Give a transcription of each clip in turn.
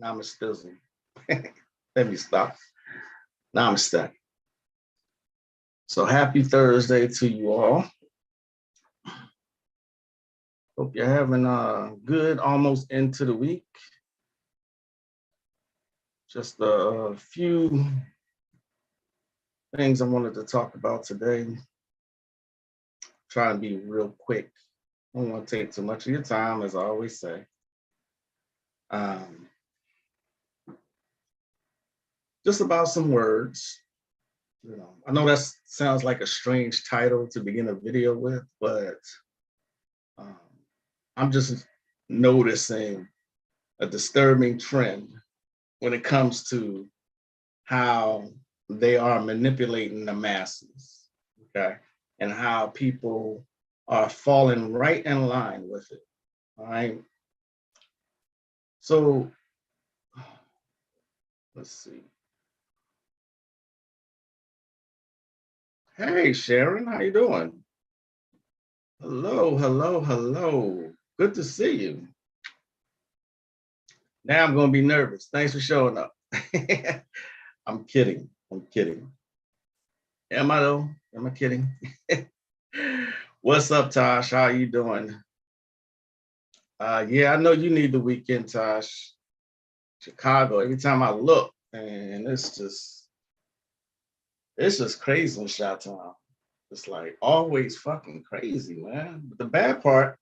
Namaste. Let me stop. Namaste. So happy Thursday to you all. Hope you're having a good almost into the week. Just a few things I wanted to talk about today. Try to be real quick. I don't want to take too much of your time, as I always say. Just about some words. I know that sounds like a strange title to begin a video with, but I'm just noticing a disturbing trend when it comes to how they are manipulating the masses, okay? And how people are falling right in line with it, all right? So, let's see. Hey, Sharon, how you doing? Hello, hello, hello. Good to see you. Now I'm gonna be nervous. Thanks for showing up. I'm kidding. Am I though? Am I kidding? What's up, Tosh? How you doing? Yeah, I know you need the weekend, Tosh. Chicago. Every time I look, and it's just crazy in Chi-Town. It's like always fucking crazy, man. But the bad part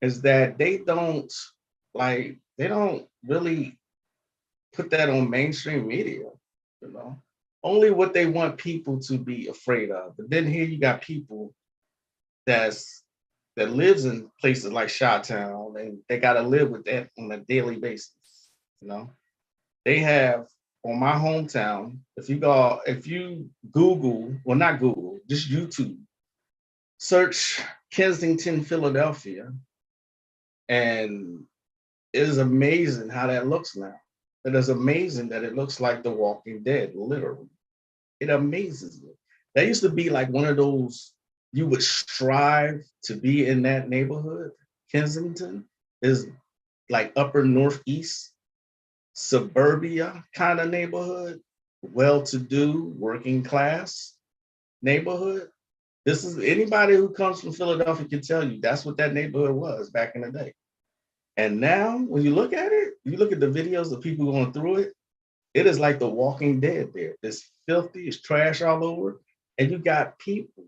is that they don't really put that on mainstream media, Only what they want people to be afraid of. But then here you got people that lives in places like Chi-Town, and they gotta live with that on a daily basis, They have on my hometown, if you Google, well, not Google, just YouTube, search Kensington, Philadelphia, and it is amazing how that looks now. It is amazing that it looks like The Walking Dead, literally. It amazes me. That used to be like one of those, you would strive to be in that neighborhood. Kensington is like upper northeast, suburbia kind of neighborhood, well-to-do, working class neighborhood. This is anybody who comes from Philadelphia can tell you that's what that neighborhood was back in the day. And now when you look at it, you look at the videos of people going through it, it is like The Walking Dead there. It's filthy, it's trash all over. And you got people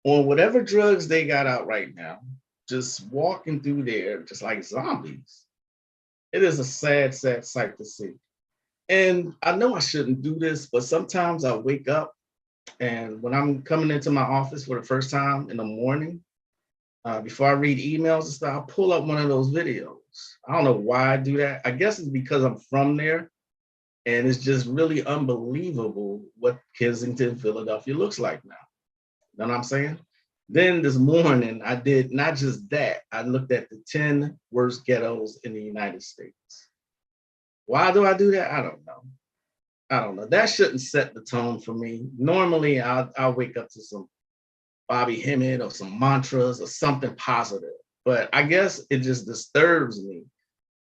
on whatever drugs they got out right now, just walking through there, just like zombies. It is a sad, sad sight to see. And I know I shouldn't do this, but sometimes I wake up and when I'm coming into my office for the first time in the morning, before I read emails and stuff, I'll pull up one of those videos. I don't know why I do that. I guess it's because I'm from there. And it's just really unbelievable what Kensington, Philadelphia looks like now. You know what I'm saying? Then this morning, I did not just that, I looked at the 10 worst ghettos in the United States. Why do I do that? I don't know. That shouldn't set the tone for me. Normally, I'll wake up to some Bobby Hemmett or some mantras or something positive. But I guess it just disturbs me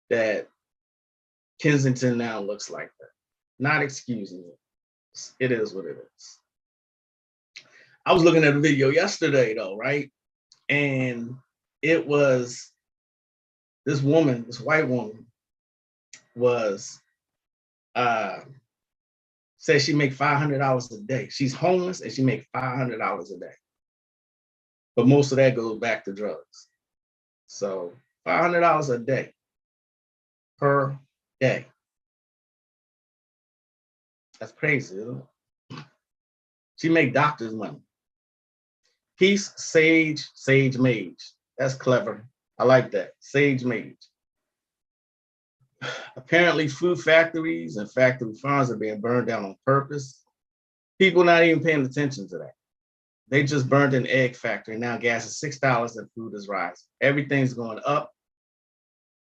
that Kensington now looks like that. Not excusing it. It is what it is. I was looking at a video yesterday though, right? And it was this woman, this white woman, was said she make $500 a day. She's homeless and she make $500 a day. But most of that goes back to drugs. So $500 a day per day. That's crazy, isn't it? She make doctor's money. Peace, sage, sage mage. That's clever. I like that. Sage mage. Apparently, food factories and factory farms are being burned down on purpose. People not even paying attention to that. They just burned an egg factory. Now gas is $6 and food is rising. Everything's going up.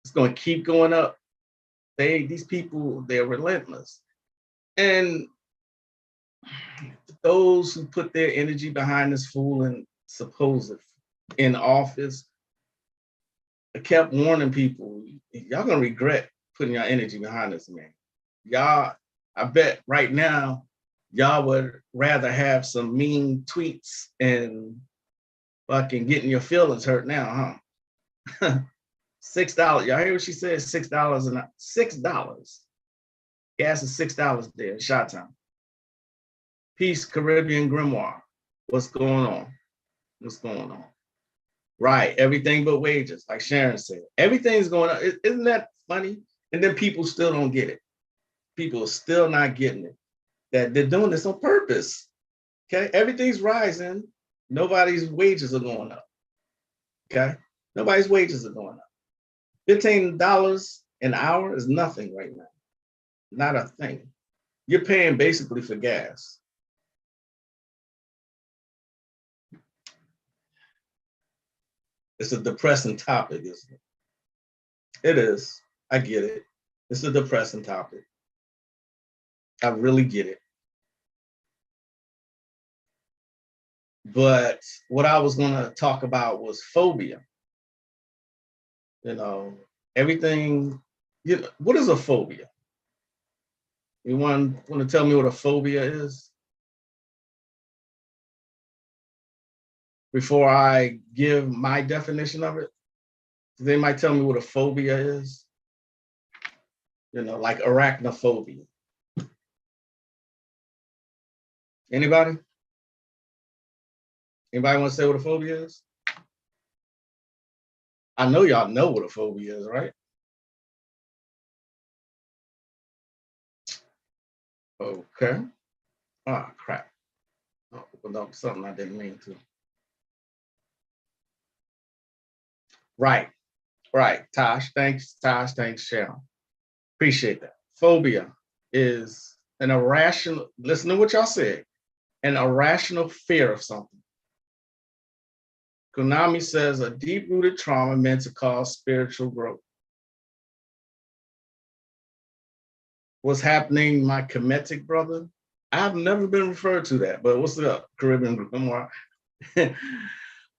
It's going to keep going up. These people, they're relentless. And those who put their energy behind this fool and supposed in office, I kept warning people, y'all gonna regret putting your energy behind this man. Y'all, I bet right now, y'all would rather have some mean tweets and fucking getting your feelings hurt now, huh? $6. Y'all hear what she said? $6 and $6. Gas is $6 there in Chi-Town. Peace, Caribbean Grimoire. What's going on? What's going on? Right, everything but wages, like Sharon said. Everything's going on. Isn't that funny? And then people still don't get it. People are still not getting it. That they're doing this on purpose. Okay, everything's rising. Nobody's wages are going up. Okay, nobody's wages are going up. $15 an hour is nothing right now. Not a thing. You're paying basically for gas. It's a depressing topic, isn't it? It is. I get it. It's a depressing topic. I really get it. But what I was going to talk about was phobia. You know, everything. You know, what is a phobia? You want to tell me what a phobia is? Before I give my definition of it, they might tell me what a phobia is. You know, like arachnophobia. Anybody? Anybody want to say what a phobia is? I know y'all know what a phobia is, right? Okay. Oh, crap. Oh, no, something I didn't mean to. Right. Right. Tosh, thanks. Tosh, thanks, Sharon. Appreciate that. Phobia is an irrational, listen to what y'all said, an irrational fear of something. Konami says a deep-rooted trauma meant to cause spiritual growth. What's happening, my Kemetic brother? I've never been referred to that, but what's up, Caribbean Grimoire?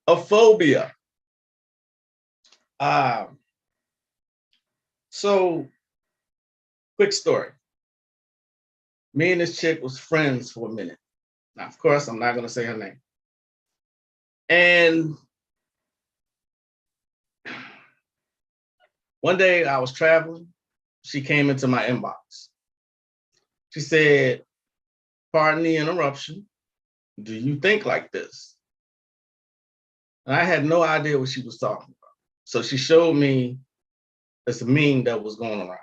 A phobia. So, quick story. Me and this chick was friends for a minute. Now, of course, I'm not going to say her name. And one day I was traveling. She came into my inbox. She said, pardon the interruption. Do you think like this? And I had no idea what she was talking about. So she showed me this meme that was going around.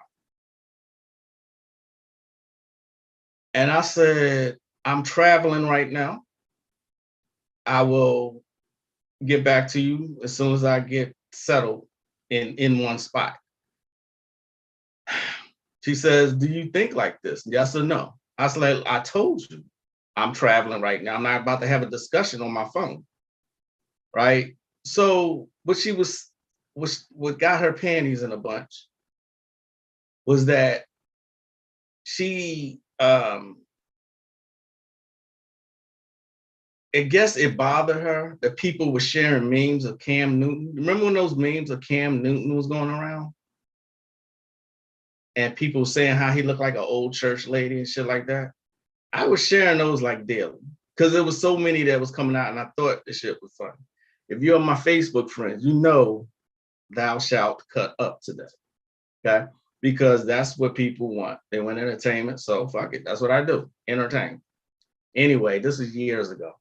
And I said, I'm traveling right now. I will get back to you as soon as I get settled in one spot. She says, do you think like this? Yes or no? I said, like, I told you, I'm traveling right now. I'm not about to have a discussion on my phone, right? So what she was what got her panties in a bunch was that she I guess it bothered her that people were sharing memes of Cam Newton. Remember when those memes of Cam Newton was going around? And people saying how he looked like an old church lady and shit like that. I was sharing those like daily because there was so many that was coming out and I thought the shit was funny. If you're my Facebook friends, you know thou shalt cut up today, okay? Because that's what people want. They want entertainment, so fuck it. That's what I do, entertain. Anyway, this is years ago.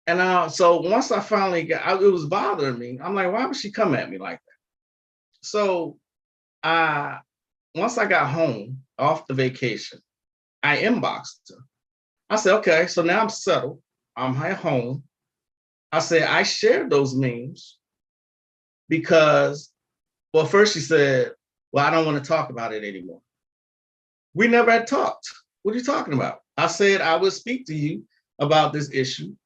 And so once I finally got, it was bothering me. I'm like, why would she come at me like that? So once I got home off the vacation, I inboxed her. I said, okay, so now I'm settled. I'm at home. I said, I shared those memes because, well, first she said, well, I don't want to talk about it anymore. We never had talked. What are you talking about? I said, I would speak to you about this issue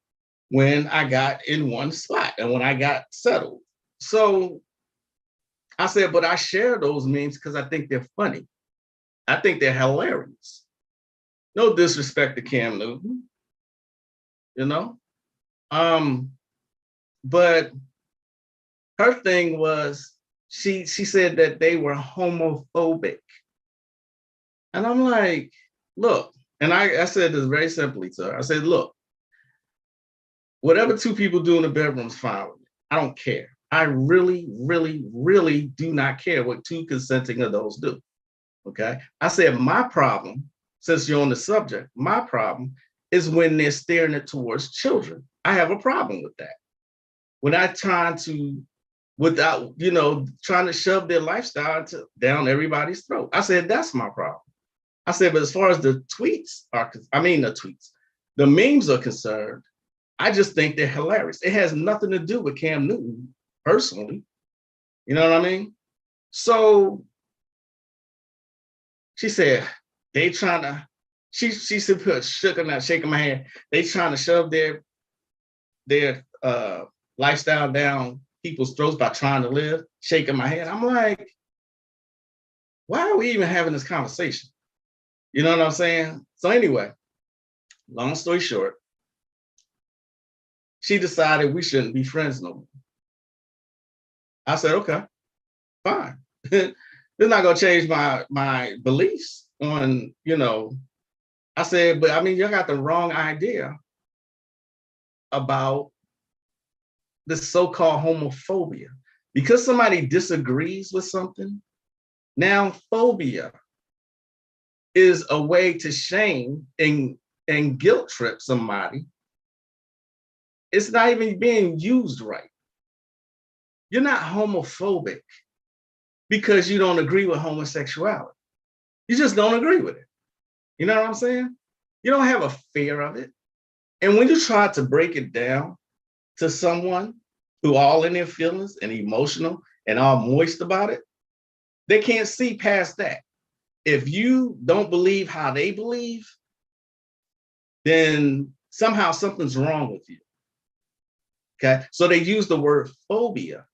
when I got in one spot and when I got settled. So I said, but I share those memes because I think they're funny. I think they're hilarious. No disrespect to Cam Newton, you know? But her thing was, she said that they were homophobic. And I'm like, look, and I said this very simply to her. I said, look, whatever two people do in the bedroom is fine with me. I don't care. I really, really, really do not care what two consenting adults do. Okay. I said, my problem, since you're on the subject, my problem is when they're steering it towards children. I have a problem with that. When I trying to, without, trying to shove their lifestyle down everybody's throat. I said, that's my problem. I said, but as far as the the memes are concerned, I just think they're hilarious. It has nothing to do with Cam Newton personally. You know what I mean? So she said, they trying to, she said, shaking my hand. They trying to shove their lifestyle down people's throats by trying to live, shaking my head. I'm like, why are we even having this conversation? You know what I'm saying? So anyway, long story short, she decided we shouldn't be friends no more. I said, okay, fine. It's not gonna change my beliefs on, I said, but I mean, you got the wrong idea about the so-called homophobia. Because somebody disagrees with something, now phobia is a way to shame and guilt trip somebody. It's not even being used right. You're not homophobic because you don't agree with homosexuality. You just don't agree with it. You know what I'm saying? You don't have a fear of it. And when you try to break it down to someone who all in their feelings and emotional and all moist about it, they can't see past that. If you don't believe how they believe, then somehow something's wrong with you. Okay, so they use the word phobia,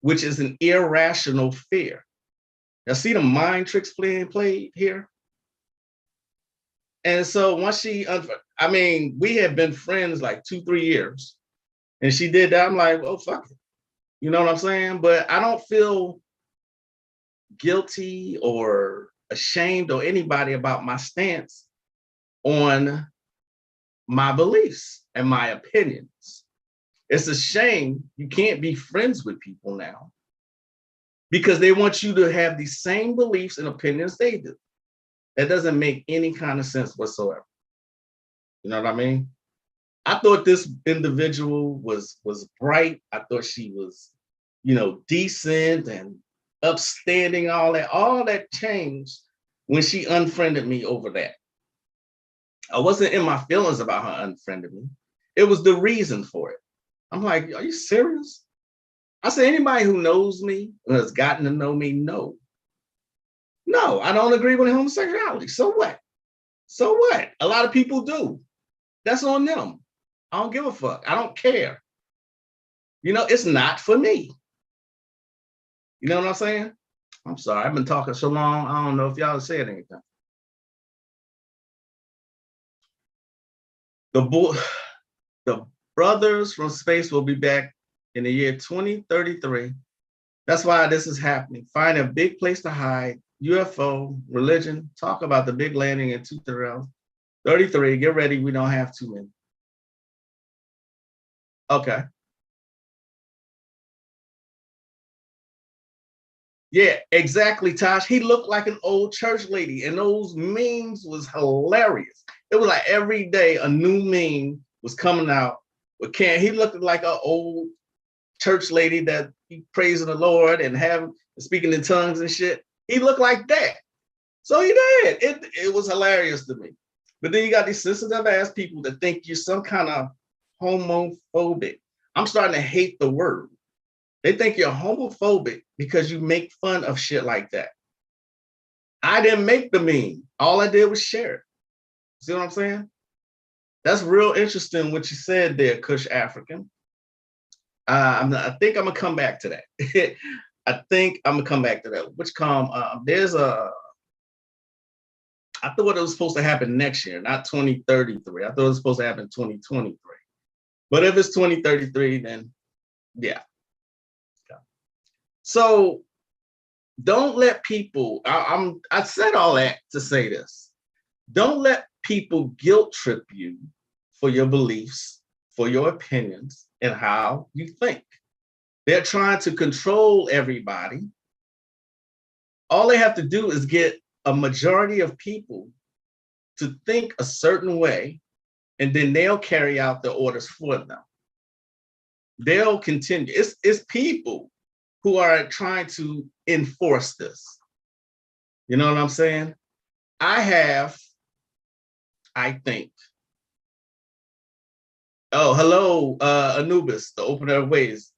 which is an irrational fear. Now, see the mind tricks played here? And so once we had been friends like 2-3 years, and she did that, I'm like, oh, fuck it. You know what I'm saying? But I don't feel guilty or ashamed or anybody about my stance on my beliefs and my opinions. It's a shame you can't be friends with people now because they want you to have the same beliefs and opinions they do. That doesn't make any kind of sense whatsoever. You know what I mean? I thought this individual was bright. I thought she was, decent and upstanding, all that. All that changed when she unfriended me over that. I wasn't in my feelings about her unfriending me. It was the reason for it. I'm like, are you serious? I said, anybody who knows me, who has gotten to know me, no, I don't agree with homosexuality. So what? So what? A lot of people do. That's on them. I don't give a fuck. I don't care. It's not for me. You know what I'm saying? I'm sorry. I've been talking so long. I don't know if y'all said anything. The brothers from space will be back in the year 2033. That's why this is happening. Find a big place to hide. UFO, religion, talk about the big landing in 2033. Get ready. We don't have too many. Okay. Yeah, exactly, Tosh. He looked like an old church lady, and those memes was hilarious. It was like every day a new meme was coming out with Cam. He looked like an old church lady that he praising the Lord and speaking in tongues and shit. He looked like that. So he did. It was hilarious to me. But then you got these sensitive ass people that think you're some kind of homophobic. I'm starting to hate the word. They think you're homophobic because you make fun of shit like that. I didn't make the meme. All I did was share it. See what I'm saying? That's real interesting what you said there, Kush African. I think I'm gonna come back to that. I think I'm gonna come back to that. I thought it was supposed to happen next year, not 2033. I thought it was supposed to happen 2023. But if it's 2033, then yeah. So don't let people, I said all that to say this. Don't let people guilt trip you for your beliefs, for your opinions, and how you think. They're trying to control everybody. All they have to do is get a majority of people to think a certain way, and then they'll carry out the orders for them. They'll continue. It's people who are trying to enforce this. You know what I'm saying? I think. Oh, hello, Anubis, the opener of ways.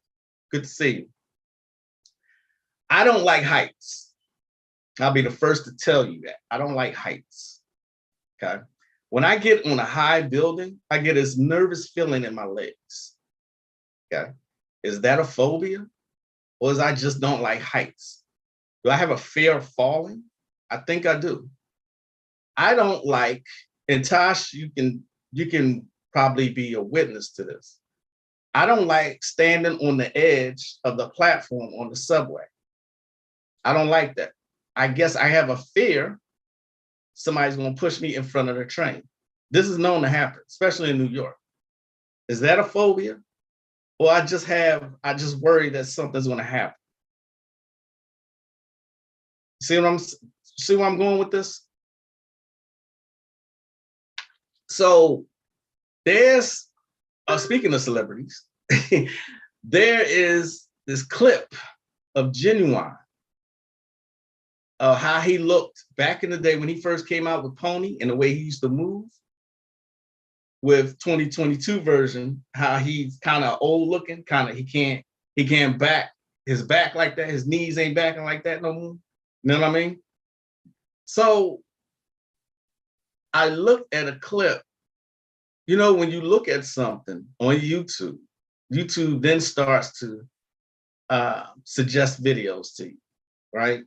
Good to see you. I don't like heights. I'll be the first to tell you that. I don't like heights. Okay. When I get on a high building, I get this nervous feeling in my legs. Okay. Is that a phobia? Or is I just don't like heights? Do I have a fear of falling? I think I do. I don't like, and Tosh, you can probably be a witness to this. I don't like standing on the edge of the platform on the subway. I don't like that. I guess I have a fear somebody's going to push me in front of the train. This is known to happen, especially in New York. Is that a phobia? Or I just worry that something's going to happen. See where I'm going with this? So there's, speaking of celebrities, there is this clip of Genuine, how he looked back in the day when he first came out with Pony and the way he used to move, with 2022 version, how he's kind of old looking, kind of he can't back his back like that, his knees ain't backing like that no more. You know what I mean? So I looked at a clip. You know, when you look at something on YouTube, YouTube then starts to suggest videos to you, right?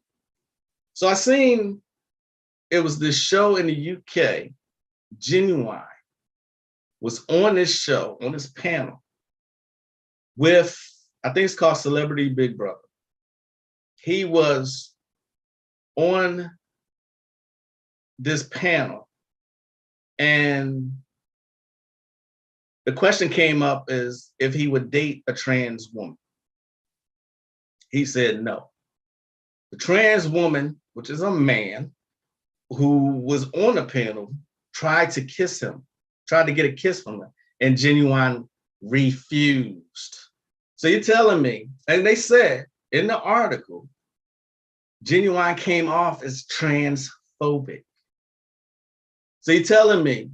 So I seen it was this show in the UK, Genuine was on this show, on this panel with, I think it's called Celebrity Big Brother. He was on this panel and the question came up is if he would date a trans woman. He said no. The trans woman, which is a man who was on the panel, tried to kiss him, tried to get a kiss from him, and Genuine refused. So you're telling me, and they said in the article, Genuine came off as transphobic. So you're telling me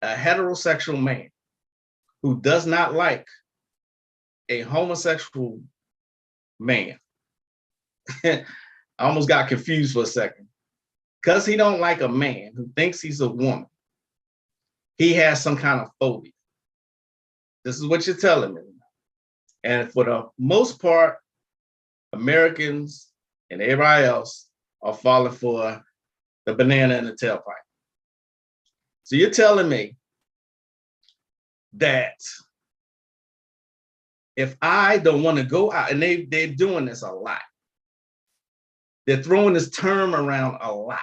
a heterosexual man who does not like a homosexual man, I almost got confused for a second, because he don't like a man who thinks he's a woman, he has some kind of phobia. This is what you're telling me. And for the most part, Americans and everybody else are falling for the banana in the tailpipe. So you're telling me that if I don't want to go out, and they're doing this a lot, they're throwing this term around a lot,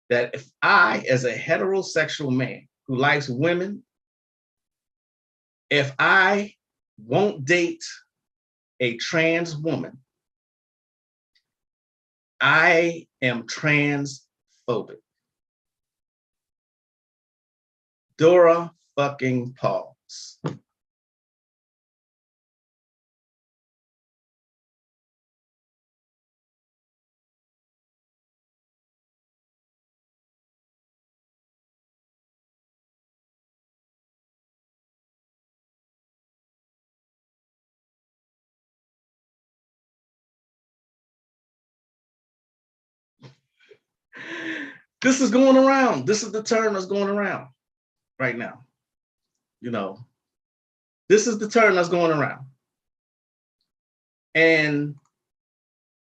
that if I, as a heterosexual man who likes women, if I won't date a trans woman, I am transphobic. Dora fucking Pauls. This is going around. This is the term that's going around right now. You know, this is the term that's going around. And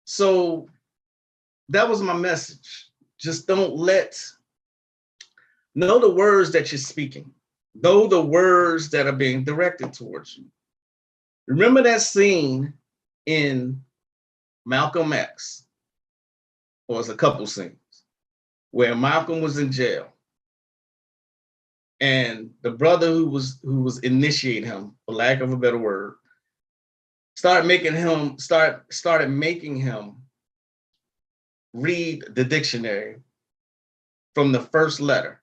so that was my message. Just don't know the words that you're speaking. Know the words that are being directed towards you. Remember that scene in Malcolm X, or it's a couple scenes, where Malcolm was in jail, and the brother who was initiating him, for lack of a better word, started making him read the dictionary from the first letter,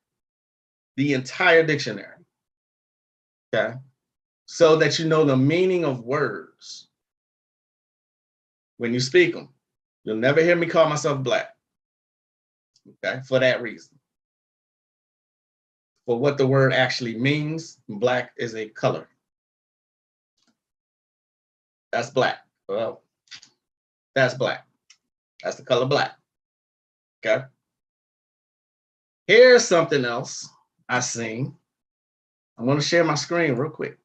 the entire dictionary. Okay, so that you know the meaning of words when you speak them. You'll never hear me call myself black. Okay, for that reason. For what the word actually means, black is a color. That's black. Well, that's black. That's the color black. Okay. Here's something else I seen. I'm going to share my screen real quick.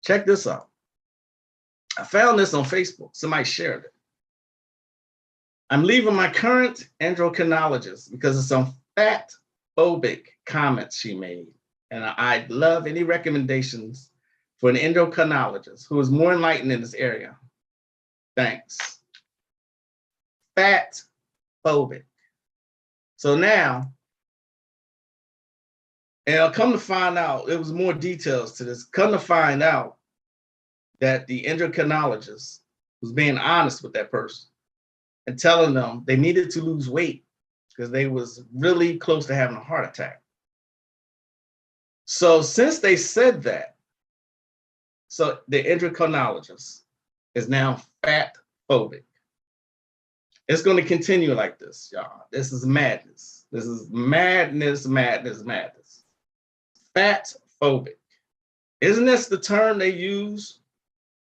Check this out. I found this on Facebook. Somebody shared it. I'm leaving my current endocrinologist because of some fat phobic comments she made. And I'd love any recommendations for an endocrinologist who is more enlightened in this area. Thanks. Fat phobic. So now, and I'll come to find out, there was more details to this. Come to find out that the endocrinologist was being honest with that person and telling them they needed to lose weight because they was really close to having a heart attack. So since they said that, so the endocrinologist is now fat phobic. It's going to continue like this, y'all. This is madness. This is madness, madness, madness. Fat phobic. Isn't this the term they use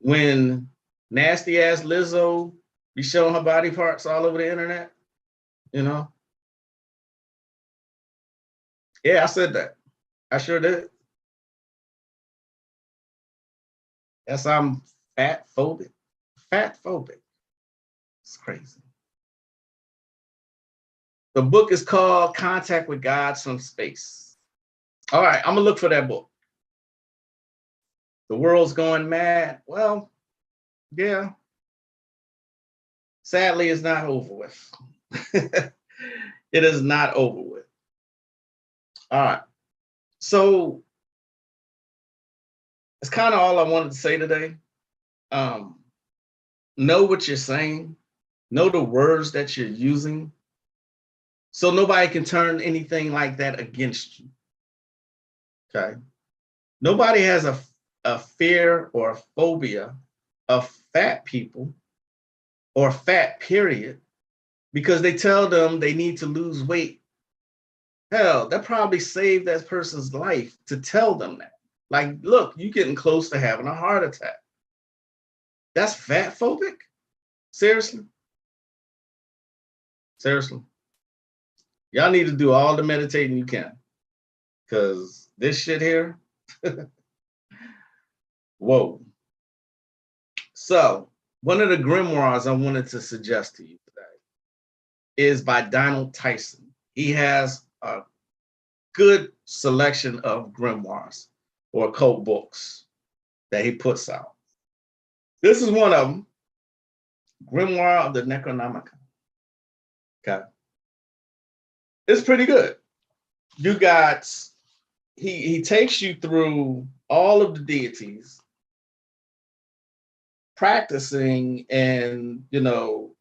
when nasty ass Lizzo be showing her body parts all over the internet? You know? Yeah, I said that. I sure did. Yes, I'm fat phobic. Fat phobic. It's crazy. The book is called Contact with Gods from Space. All right, I'm gonna look for that book. The world's going mad. Well, yeah. Sadly, it's not over with. It is not over with. All right. So it's kind of all I wanted to say today. Know what you're saying. Know the words that you're using. So nobody can turn anything like that against you. Okay. Nobody has a fear or a phobia of fat people or fat, period, because they tell them they need to lose weight. Hell, that probably saved that person's life to tell them that. Like, look, you're getting close to having a heart attack. That's fat phobic? Seriously? Seriously? Y'all need to do all the meditating you can, because this shit here, whoa. So, one of the grimoires I wanted to suggest to you today is by Donald Tyson. He has a good selection of grimoires or occult books that he puts out. This is one of them, Grimoire of the Necronomicon. Okay. It's pretty good. You got, he takes you through all of the deities practicing, and you know,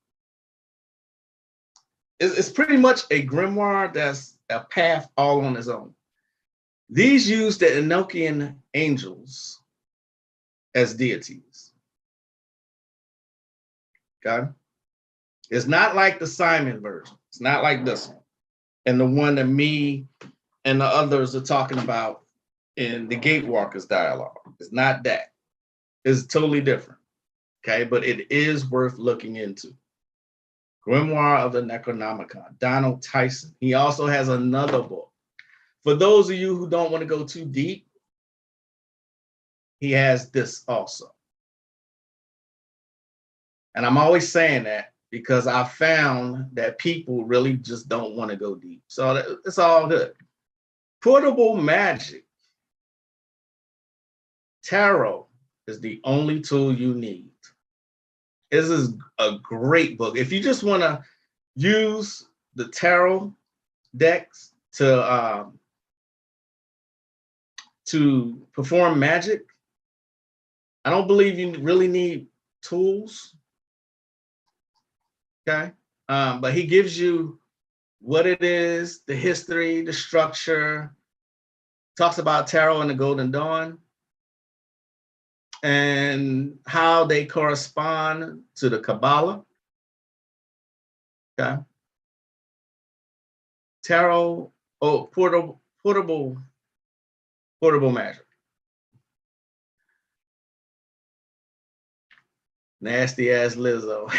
it's pretty much a grimoire that's a path all on its own. These use the Enochian angels as deities. Okay? It's not like the Simon version. It's not like this one. And the one that me and the others are talking about in the Gatewalkers dialogue. It's not that. It's totally different. Okay, but it is worth looking into. Grimoire of the Necronomicon, Donald Tyson. He also has another book. For those of you who don't want to go too deep, he has this also. And I'm always saying that because I found that people really just don't want to go deep. So it's all good. Portable Magic, Tarot, is the only tool you need. This is a great book. If you just want to use the tarot decks to perform magic, I don't believe you really need tools. Okay. But he gives you what it is, the history, the structure, talks about tarot and the Golden Dawn, and how they correspond to the Kabbalah. Okay. Tarot, portable magic. Nasty ass Lizzo.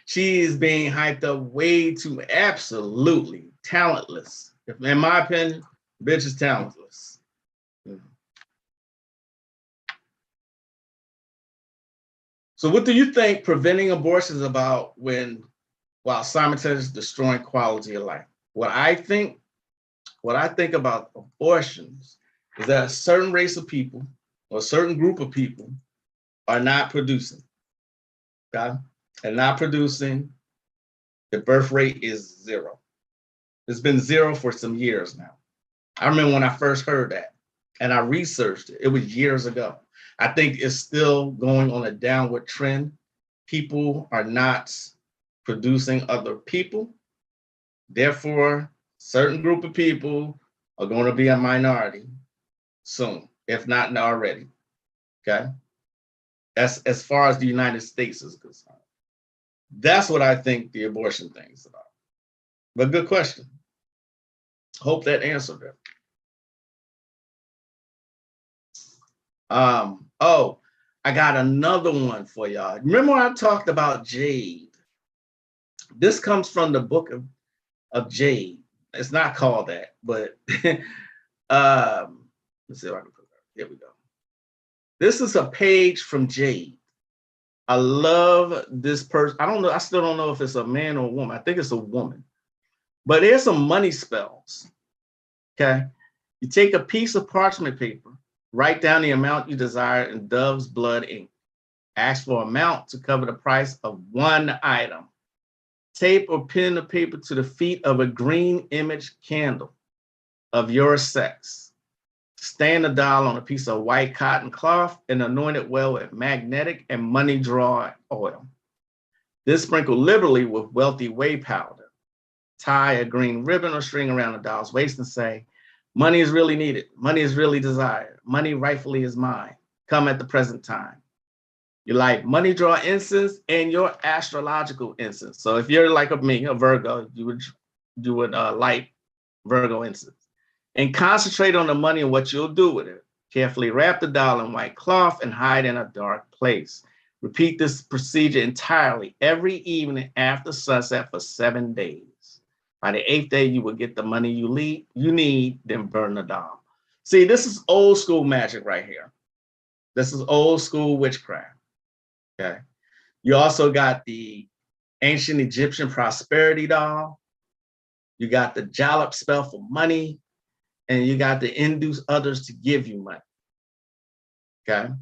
She's being hyped up way too absolutely talentless. In my opinion, bitch is talentless. So what do you think preventing abortion is about while simultaneously destroying quality of life? What I think about abortions is that a certain race of people or a certain group of people are not producing. Okay? And not producing, the birth rate is zero. It's been zero for some years now. I remember when I first heard that and I researched it. It was years ago. I think it's still going on a downward trend. People are not producing other people. Therefore, certain group of people are going to be a minority soon, if not already. Okay? That's as far as the United States is concerned. That's what I think the abortion thing is about. But good question. Hope that answered it. Oh, I got another one for y'all. Remember when I talked about jade? This comes from the book of Jade. It's not called that, but let's see if I can put that. Here we go. This is a page from Jade. I love this person. I don't know. I still don't know if it's a man or a woman. I think it's a woman. But there's some money spells. Okay. You take a piece of parchment paper, write down the amount you desire in dove's blood ink. Ask for amount to cover the price of one item. Tape or pin the paper to the feet of a green image candle of your sex. Stand the doll on a piece of white cotton cloth and anoint it well with magnetic and money draw oil. This sprinkle liberally with wealthy whey powder. Tie a green ribbon or string around the doll's waist and say, money is really needed. Money is really desired. Money rightfully is mine. Come at the present time. You light money draw incense and your astrological incense. So if you're like me, a Virgo, you would light Virgo incense and concentrate on the money and what you'll do with it. Carefully wrap the doll in white cloth and hide in a dark place. Repeat this procedure entirely every evening after sunset for 7 days. By the 8th day, you will get the money you need, then burn the doll. See, this is old school magic right here. This is old school witchcraft. Okay. You also got the ancient Egyptian prosperity doll. You got the Jalop spell for money. And you got to induce others to give you money. Okay.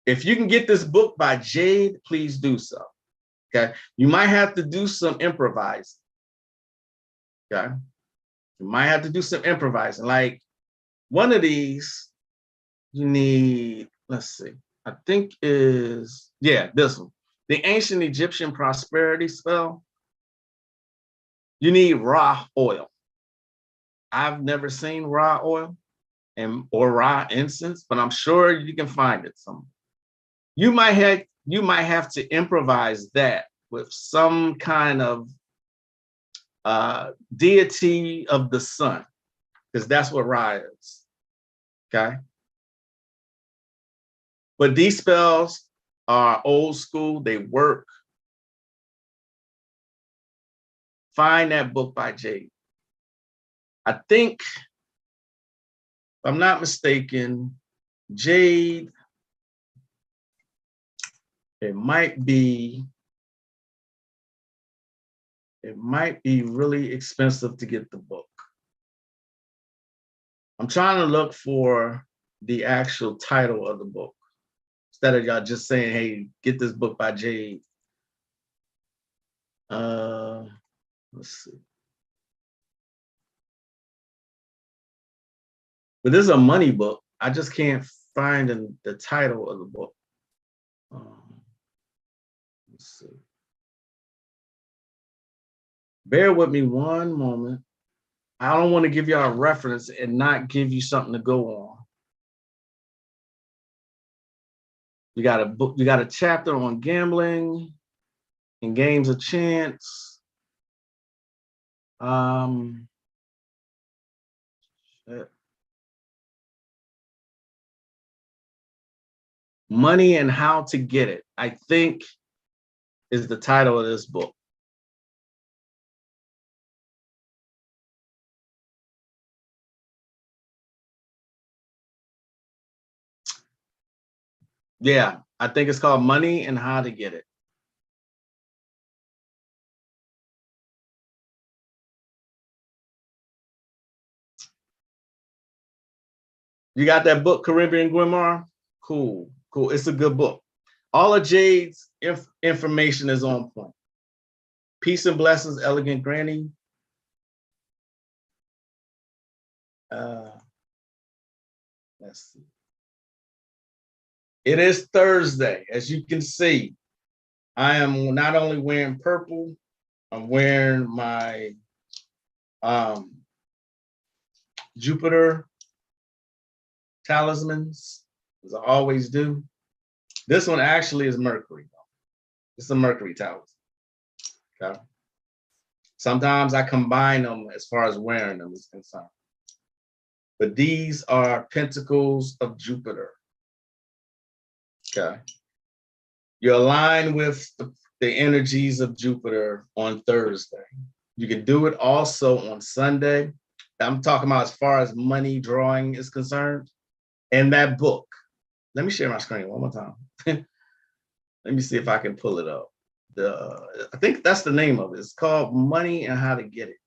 If you can get this book by Jade, please do so. Okay. You might have to do some improvising. Okay. You might have to do some improvising. Like one of these, you need, let's see, I think is, yeah, this one. The ancient Egyptian prosperity spell. You need raw oil. I've never seen raw oil or raw incense, but I'm sure you can find it somewhere. You might have to improvise that with some kind of deity of the sun, because that's what Ra is. Okay. But these spells are old school, they work. Find that book by Jade. I think, if I'm not mistaken, Jade, it might be really expensive to get the book. I'm trying to look for the actual title of the book instead of y'all just saying, "Hey, get this book by Jade." Let's see. But this is a money book. I just can't find the title of the book. Let's see. Bear with me one moment. I don't want to give y'all a reference and not give you something to go on. You got a book, you got a chapter on gambling and games of chance. Money and How to Get It, I think, is the title of this book. Yeah, I think it's called Money and How to Get It. You got that book, Caribbean Grimoire? Cool, cool. It's a good book. All of Jade's information is on point. Peace and Blessings, Elegant Granny. Let's see. It is Thursday. As you can see, I am not only wearing purple, I'm wearing my Jupiter talismans, as I always do. This one actually is Mercury. It's a Mercury talisman. Okay. Sometimes I combine them as far as wearing them is concerned. But these are Pentacles of Jupiter. Okay. You're aligned with the energies of Jupiter on Thursday. You can do it also on Sunday. I'm talking about as far as money drawing is concerned. And that book. Let me share my screen one more time. Let me see if I can pull it up. I think that's the name of it. It's called Money and How to Get It.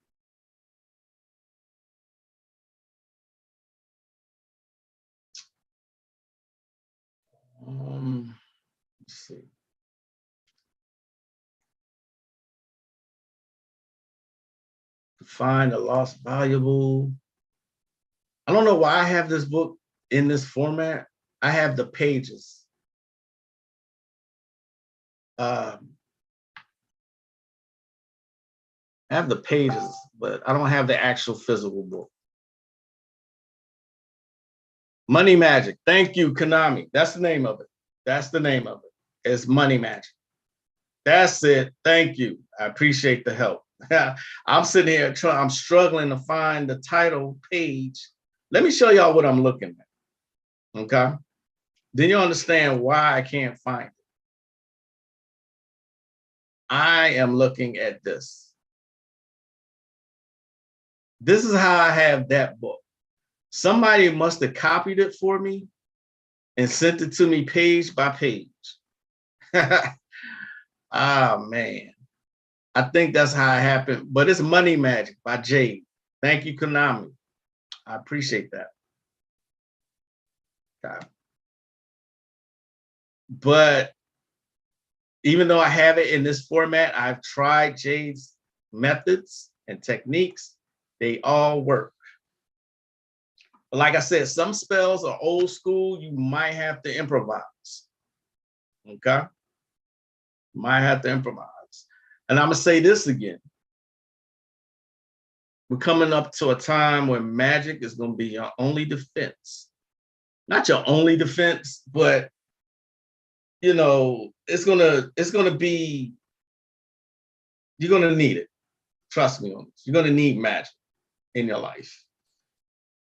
Let's see. Find a lost valuable. I don't know why I have this book in this format. I have the pages. I have the pages, but I don't have the actual physical book. Money Magic. Thank you, Konami. That's the name of it. That's the name of it. It's Money Magic. That's it. Thank you. I appreciate the help. I'm sitting here I'm struggling to find the title page. Let me show y'all what I'm looking at. Okay. Then you understand why I can't find it. I am looking at this. This is how I have that book. Somebody must have copied it for me and sent it to me page by page. Ah, man. I think that's how it happened. But it's Money Magic by Jade. Thank you, Konami. I appreciate that. Okay. But even though I have it in this format, I've tried Jade's methods and techniques. They all work. But like I said, some spells are old school. You might have to improvise. Okay? Might have to improvise. And I'm going to say this again. We're coming up to a time where magic is going to be your only defense. Not your only defense, but you know, it's gonna be, you're gonna need it. Trust me on this. You're gonna need magic in your life.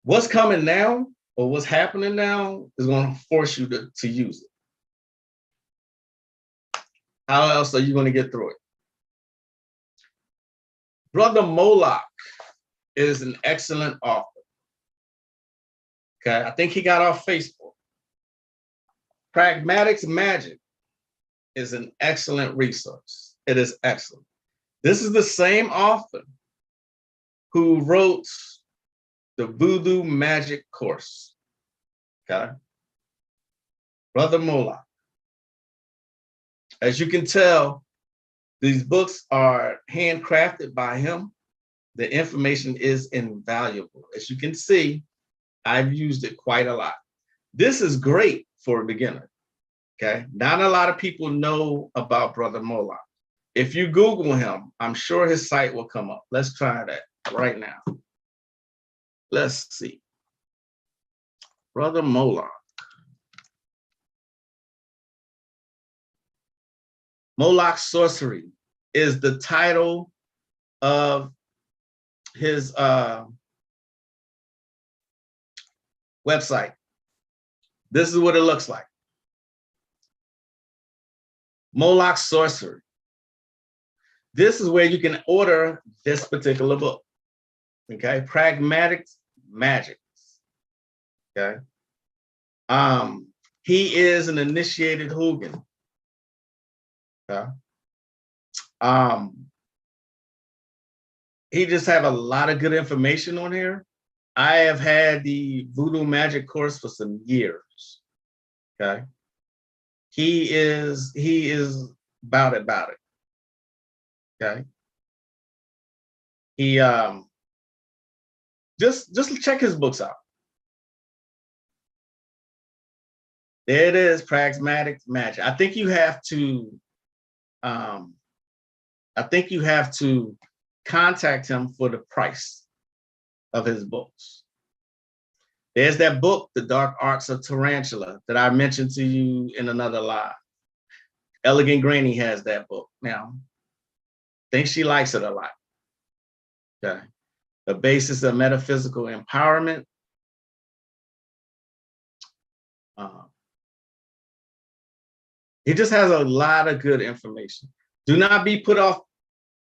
What's coming now or what's happening now is gonna force you to use it. How else are you gonna get through it? Brother Moloch is an excellent author. Okay, I think he got off Facebook. Pragmatics Magic is an excellent resource. It is excellent. This is the same author who wrote the Voodoo Magic course. Okay. Brother Moloch. As you can tell, these books are handcrafted by him. The information is invaluable. As you can see, I've used it quite a lot. This is great for a beginner. Okay. Not a lot of people know about Brother Moloch. If you Google him, I'm sure his site will come up. Let's try that right now. Let's see. Brother Moloch. Moloch Sorcery is the title of his website. This is what it looks like. Moloch Sorcery. This is where you can order this particular book. Okay, Pragmatic Magic. Okay. He is an initiated Hugin. Okay. He just have a lot of good information on here. I have had the Voodoo Magic course for some years. Okay. He is about it. Okay. He just check his books out. There it is, Pragmatic Magic. I think you have to contact him for the price of his books. There's that book, The Dark Arts of Tarantula, that I mentioned to you in another live. Elegant Granny has that book now. I think she likes it a lot. Okay. The Basis of Metaphysical Empowerment. He just has a lot of good information. Do not be put off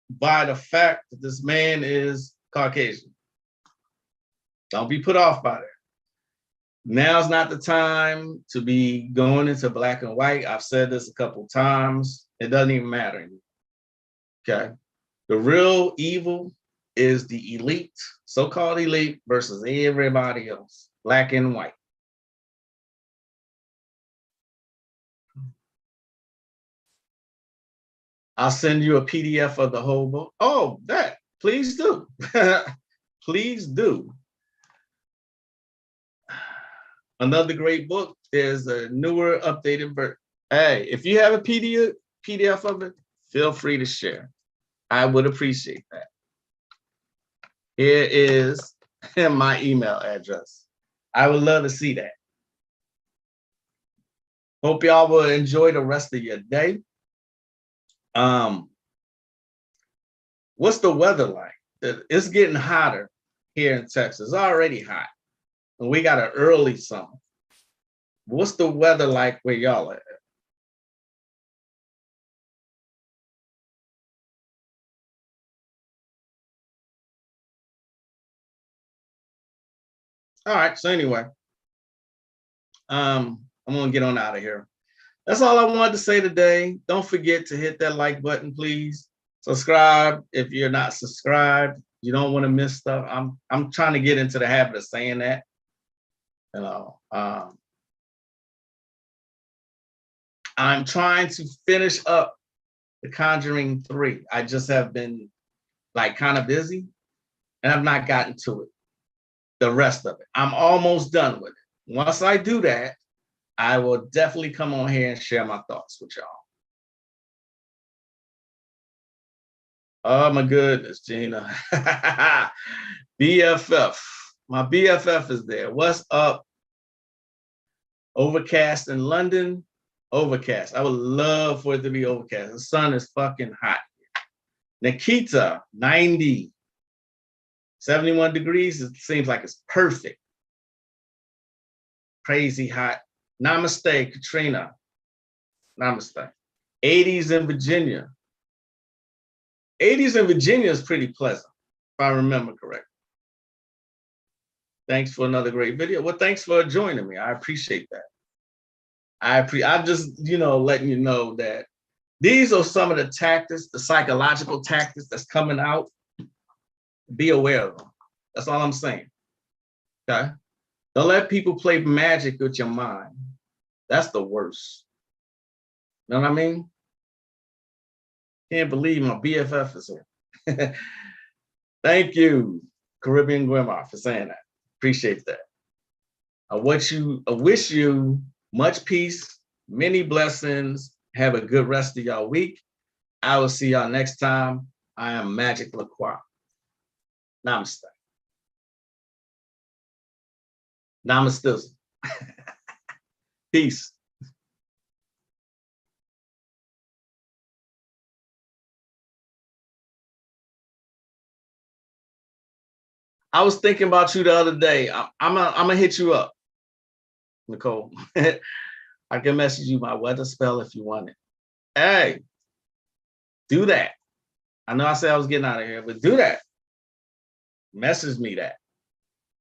by the fact that this man is Caucasian. Don't be put off by that. Now's not the time to be going into black and white. I've said this a couple times. It doesn't even matter anymore. Okay. The real evil is the elite, so-called elite, versus everybody else, black and white. I'll send you a PDF of the whole book. Oh, that, please do. Please do. Another great book. There's a newer, updated version. Hey, if you have a PDF of it, feel free to share. I would appreciate that. Here is my email address. I would love to see that. Hope y'all will enjoy the rest of your day. What's the weather like? It's getting hotter here in Texas. It's already hot. And we got an early summer. What's the weather like where y'all at? All right, so anyway, I'm gonna get on out of here. That's all I wanted to say today. Don't forget to hit that like button, please. Subscribe if you're not subscribed. You don't want to miss stuff. I'm trying to get into the habit of saying that. You know, I'm trying to finish up The Conjuring 3. I just have been like kind of busy and I've not gotten to it. The rest of it. I'm almost done with it. Once I do that, I will definitely come on here and share my thoughts with y'all. Oh my goodness, Gina. BFF. My BFF is there. What's up? Overcast in London. Overcast. I would love for it to be overcast. The sun is fucking hot. Nikita, 90. 71 degrees. It seems like it's perfect. Crazy hot. Namaste, Katrina. Namaste. 80s in Virginia. 80s in Virginia is pretty pleasant, if I remember correctly. Thanks for another great video. Well, thanks for joining me. I appreciate that. I'm just, letting you know that these are some of the tactics, the psychological tactics that's coming out. Be aware of them. That's all I'm saying. Okay. Don't let people play magic with your mind. That's the worst. You know what I mean? Can't believe my BFF is here. Thank you, Caribbean Grandma, for saying that. Appreciate that. I wish you much peace, many blessings. Have a good rest of y'all week. I will see y'all next time. I am Magic LaCroix. Namaste. Namaste. Peace. I was thinking about you the other day. I'm gonna hit you up, Nicole. I can message you my weather spell if you want it. Hey, do that. I know I said I was getting out of here, but do that. Message me that.